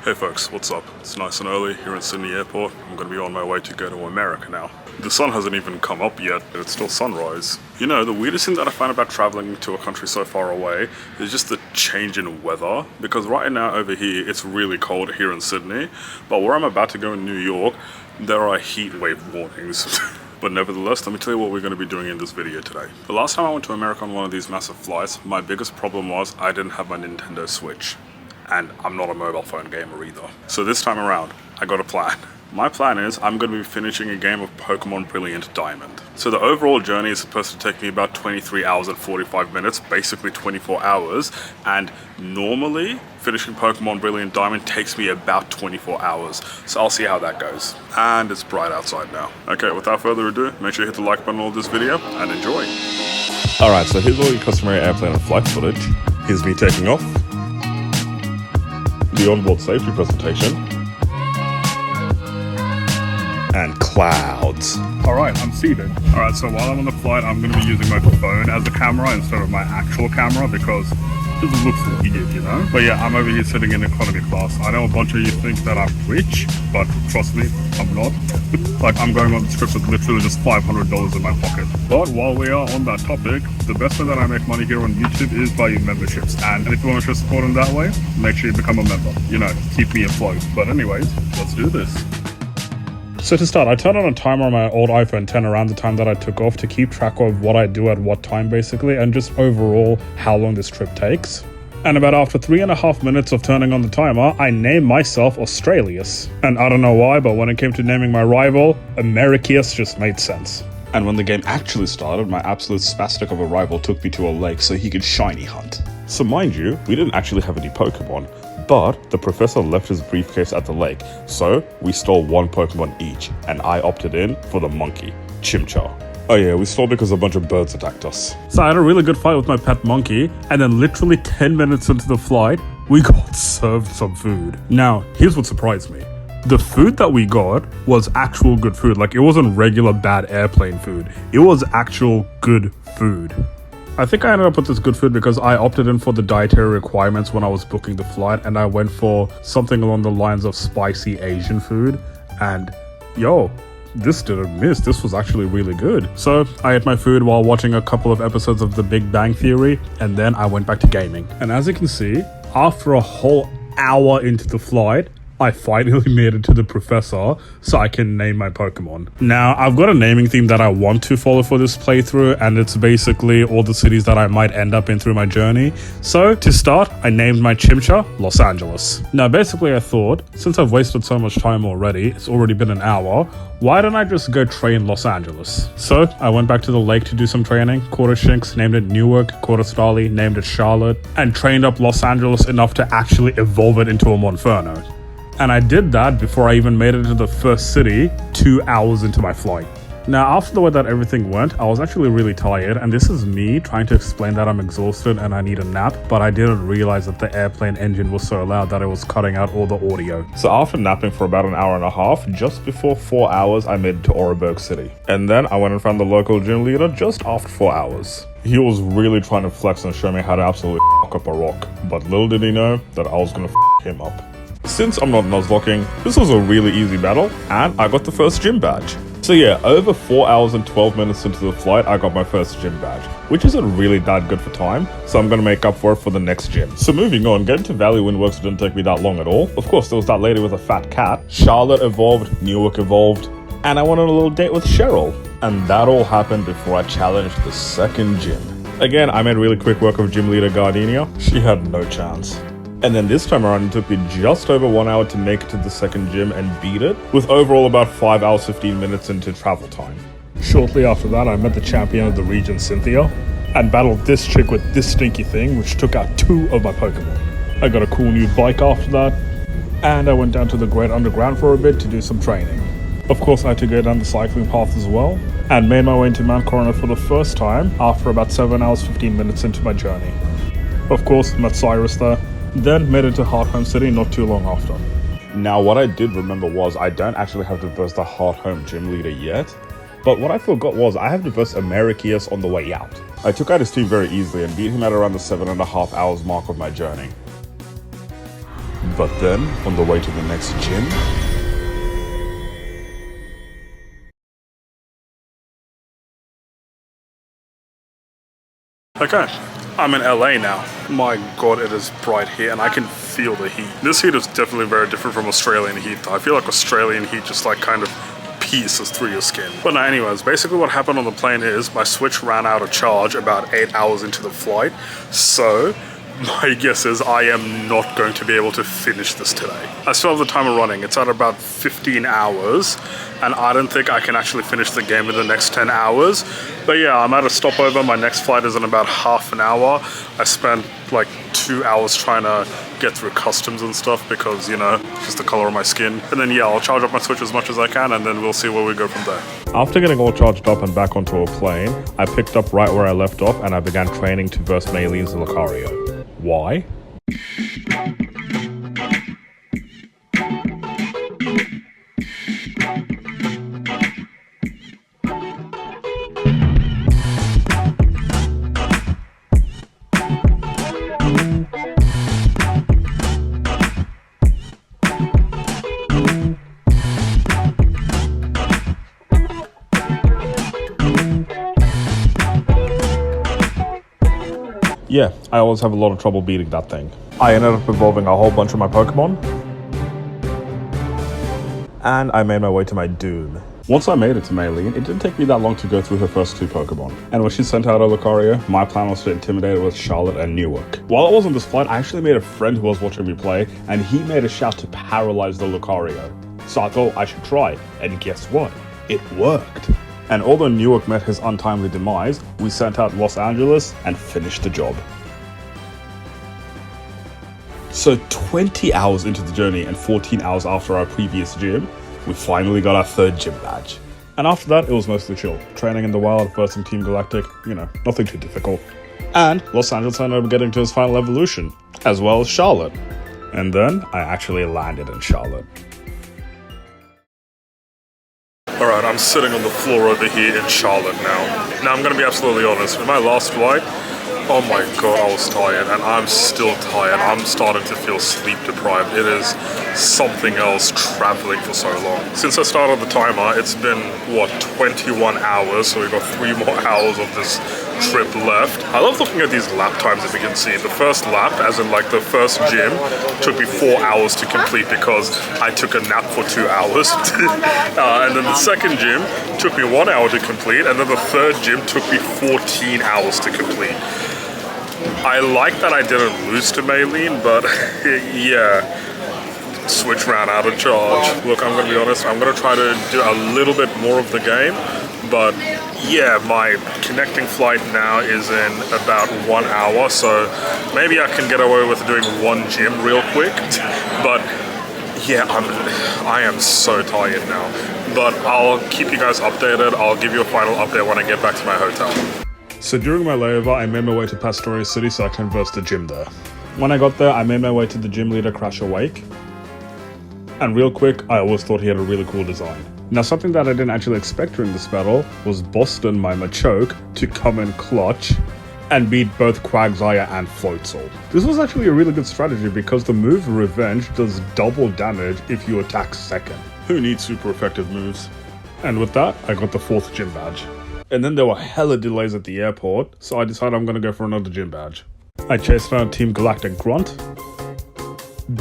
Hey folks, what's up? It's nice and early here in Sydney Airport. I'm going to be on my way to go to America now. The sun hasn't even come up yet, and it's still sunrise. You know, the weirdest thing that I find about traveling to a country so far away is just the change in weather. Because right now over here, it's really cold here in Sydney. But where I'm about to go in New York, there are heat wave warnings. But nevertheless, let me tell you what we're going to be doing in this video today. The last time I went to America on one of these massive flights, my biggest problem was I didn't have my Nintendo Switch. And I'm not a mobile phone gamer either. So this time around, I got a plan. My plan is I'm going to be finishing a game of Pokémon Brilliant Diamond. So the overall journey is supposed to take me about 23 hours and 45 minutes, basically 24 hours. And normally, finishing Pokémon Brilliant Diamond takes me about 24 hours. So I'll see how that goes. And it's bright outside now. Okay, without further ado, make sure you hit the like button on this video and enjoy. Alright, so here's all your customary airplane and flight footage. Here's me taking off. The onboard safety presentation, and clouds. Alright, I'm seated. Alright, so while I'm on the flight, I'm going to be using my phone as a camera instead of my actual camera because it looks weird, you know? But yeah, I'm over here sitting in economy class. I know a bunch of you think that I'm rich, but trust me, I'm not. Like, I'm going on this trip with literally just $500 in my pocket. But while we are on that topic, the best way that I make money here on YouTube is by memberships. And if you want to show support in that way, make sure you become a member. You know, keep me afloat. But anyways, let's do this. So to start, I turned on a timer on my old iPhone 10 around the time that I took off to keep track of what I do at what time basically, and just overall how long this trip takes. And about after 3.5 minutes of turning on the timer, I named myself Aurelius. And I don't know why, but when it came to naming my rival, Aurelius just made sense. And when the game actually started, my absolute spastic of a rival took me to a lake so he could shiny hunt. So mind you, we didn't actually have any Pokemon, but the professor left his briefcase at the lake, so we stole one Pokemon each, and I opted in for the monkey, Chimchar. Oh yeah, we stole because a bunch of birds attacked us. So I had a really good fight with my pet monkey, and then literally 10 minutes into the flight, we got served some food. Now, here's what surprised me. The food that we got was actual good food. Like, it wasn't regular bad airplane food. It was actual good food. I think I ended up with this good food because I opted in for the dietary requirements when I was booking the flight, and I went for something along the lines of spicy Asian food. And yo, this didn't miss. This was actually really good. So I ate my food while watching a couple of episodes of The Big Bang Theory, and then I went back to gaming. And as you can see, after a whole hour into the flight, I finally made it to the professor so I can name my Pokemon. Now, I've got a naming theme that I want to follow for this playthrough, and it's basically all the cities that I might end up in through my journey. So, to start, I named my Chimchar Los Angeles. Now, basically I thought, since I've wasted so much time already, it's already been an hour, why don't I just go train Los Angeles? So, I went back to the lake to do some training, caught a Shinx, named it Newark, caught a Starly, named it Charlotte, and trained up Los Angeles enough to actually evolve it into a Monferno. And I did that before I even made it into the first city 2 hours into my flight. Now, after the way that everything went, I was actually really tired, and this is me trying to explain that I'm exhausted and I need a nap, but I didn't realize that the airplane engine was so loud that it was cutting out all the audio. So after napping for about an hour and a half, just before 4 hours, I made it to Oreburgh City. And then I went and found the local gym leader just after 4 hours. He was really trying to flex and show me how to absolutely f**k up a rock, but little did he know that I was gonna f**k him up. Since I'm not Nuzlocking, this was a really easy battle, and I got the first gym badge. So yeah, over 4 hours and 12 minutes into the flight, I got my first gym badge, which isn't really that good for time, so I'm gonna make up for it for the next gym. So moving on, getting to Valley Windworks didn't take me that long at all. Of course, there was that lady with a fat cat, Charlotte evolved, Newark evolved, and I went on a little date with Cheryl. And that all happened before I challenged the second gym. Again, I made really quick work of gym leader Gardenia. She had no chance. And then this time around, it took me just over 1 hour to make it to the second gym and beat it, with overall about 5 hours 15 minutes into travel time. Shortly after that, I met the champion of the region, Cynthia, and battled this chick with this stinky thing, which took out 2 of my Pokemon. I got a cool new bike after that, and I went down to the Great Underground for a bit to do some training. Of course, I had to go down the cycling path as well, and made my way into Mount Coronet for the first time after about 7 hours 15 minutes into my journey. Of course, met Cyrus there. Then made it to Hearthome City not too long after. Now, what I did remember was I don't actually have to verse the Hearthome gym leader yet, but what I forgot was I have to verse Aurelius on the way out. I took out his team very easily and beat him at around the 7.5 hours mark of my journey. But then, on the way to the next gym... Okay, I'm in LA now. My god, it is bright here and I can feel the heat. This heat is definitely very different from Australian heat. I feel like Australian heat just like kind of pieces through your skin. But no, anyways, basically what happened on the plane is my Switch ran out of charge about 8 hours into the flight. So my guess is I am not going to be able to finish this today. I still have the timer running. It's at about 15 hours and I don't think I can actually finish the game in the next 10 hours. But yeah, I'm at a stopover. My next flight is in about half an hour. I spent like 2 hours trying to get through customs and stuff because, you know, just the color of my skin. And then yeah, I'll charge up my Switch as much as I can and then we'll see where we go from there. After getting all charged up and back onto a plane, I picked up right where I left off and I began training to verse Maylene's Lucario. Why? Yeah, I always have a lot of trouble beating that thing. I ended up evolving a whole bunch of my Pokemon. And I made my way to my Doom. Once I made it to Maylene, it didn't take me that long to go through her first 2 Pokemon. And when she sent out a Lucario, my plan was to intimidate her with Charlotte and Newark. While I was on this flight, I actually made a friend who was watching me play, and he made a shout to paralyze the Lucario. So I thought I should try, and guess what? It worked. And although Newark met his untimely demise, we sent out Los Angeles and finished the job. So 20 hours into the journey and 14 hours after our previous gym, we finally got our 3rd gym badge. And after that, it was mostly chill. Training in the wild, versing Team Galactic, you know, nothing too difficult. And Los Angeles ended up getting to his final evolution, as well as Charlotte. And then I actually landed in Charlotte. Alright, I'm sitting on the floor over here in Charlotte now. Now I'm going to be absolutely honest, with my last flight, oh my god, I was tired, and I'm still tired. I'm starting to feel sleep deprived. It is something else traveling for so long. Since I started the timer, it's been, what, 21 hours, so we've got 3 more hours of this trip left. I love looking at these lap times, if you can see. The first lap, as in like the first gym, took me 4 hours to complete because I took a nap for 2 hours. And then the second gym took me 1 hour to complete, and then the third gym took me 14 hours to complete. I like that I didn't lose to Maylene, but yeah, Switch ran out of charge. Look, I'm going to be honest, I'm going to try to do a little bit more of the game, but yeah, my connecting flight now is in about 1 hour, so maybe I can get away with doing 1 gym real quick, but yeah, I am so tired now. But I'll keep you guys updated. I'll give you a final update when I get back to my hotel. So during my layover, I made my way to Pastoria City so I can verse the gym there. When I got there, I made my way to the gym leader, Crash Awake. And real quick, I always thought he had a really cool design. Now, something that I didn't actually expect during this battle was Boston, my Machoke, to come in clutch and beat both Quagsire and Floatzel. This was actually a really good strategy because the move Revenge does double damage if you attack second. Who needs super effective moves? And with that, I got the 4th gym badge. And then there were hella delays at the airport, so I decided I'm gonna go for another gym badge. I chased down Team Galactic Grunt,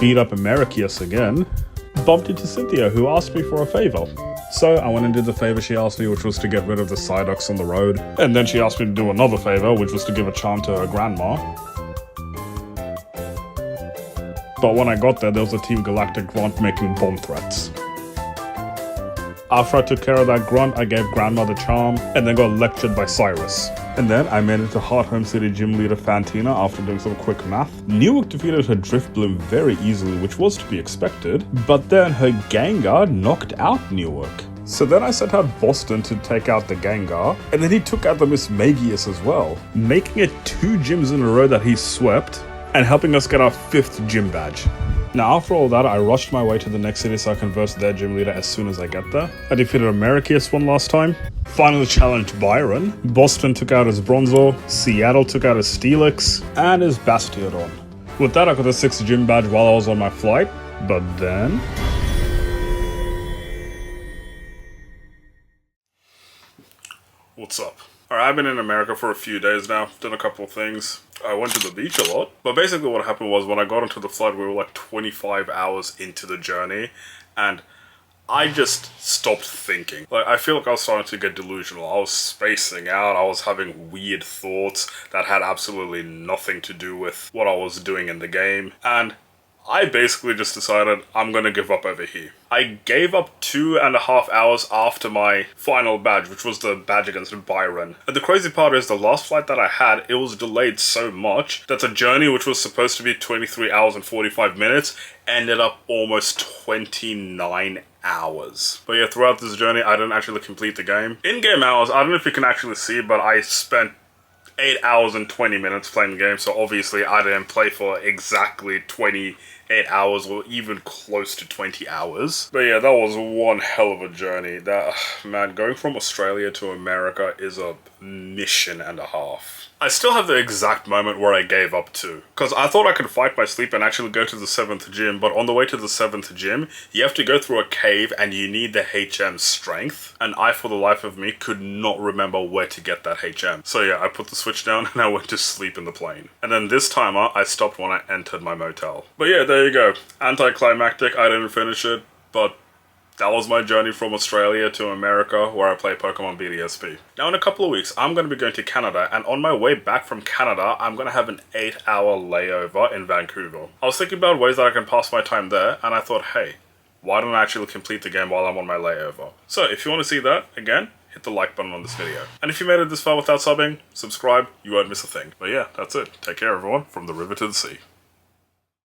beat up Americius again, bumped into Cynthia who asked me for a favor. So I went and did the favor she asked me, which was to get rid of the Psyducks on the road. And then she asked me to do another favor, which was to give a charm to her grandma. But when I got there was a Team Galactic Grunt making bomb threats. After I took care of that grunt, I gave Grandma the charm, and then got lectured by Cyrus. And then I made it to Heart Home City gym leader Fantina after doing some quick math. Newark defeated her Drifblim very easily, which was to be expected, but then her Gengar knocked out Newark. So then I sent out Boston to take out the Gengar, and then he took out the Miss Magius as well, making it 2 gyms in a row that he swept, and helping us get our 5th gym badge. Now after all that, I rushed my way to the next city so I can verse their gym leader as soon as I get there. I defeated Americius one last time, finally challenged Byron, Boston took out his Bronzor, Seattle took out his Steelix, and his Bastiodon. With that, I got the 6th gym badge while I was on my flight, but then... What's up? Alright, I've been in America for a few days now, done a couple of things. I went to the beach a lot, but basically what happened was when I got onto the flight, we were like 25 hours into the journey, and I just stopped thinking. Like, I feel like I was starting to get delusional. I was spacing out, I was having weird thoughts that had absolutely nothing to do with what I was doing in the game, and I basically just decided I'm gonna give up over here. I gave up 2.5 hours after my final badge, which was the badge against Byron. And the crazy part is the last flight that I had, it was delayed so much that the journey, which was supposed to be 23 hours and 45 minutes, ended up almost 29 hours. But yeah, throughout this journey, I didn't actually complete the game. In-game hours, I don't know if you can actually see, but I spent 8 hours and 20 minutes playing the game, so obviously I didn't play for exactly 28 hours or even close to 20 hours. But yeah, that was one hell of a journey. That, man, going from Australia to America is a mission and a half. I still have the exact moment where I gave up too, because I thought I could fight my sleep and actually go to the 7th gym, but on the way to the 7th gym, you have to go through a cave and you need the HM strength, and I, for the life of me, could not remember where to get that HM. So yeah, I put the switch down and I went to sleep in the plane. And then this timer, I stopped when I entered my motel. But yeah, there you go. Anticlimactic, I didn't finish it, but that was my journey from Australia to America, where I play Pokemon BDSP. Now in a couple of weeks, I'm going to be going to Canada, and on my way back from Canada, I'm going to have an 8-hour layover in Vancouver. I was thinking about ways that I can pass my time there, and I thought, hey, why don't I actually complete the game while I'm on my layover? So if you want to see that, again, hit the like button on this video. And if you made it this far without subbing, subscribe, you won't miss a thing. But yeah, that's it. Take care everyone, from the river to the sea.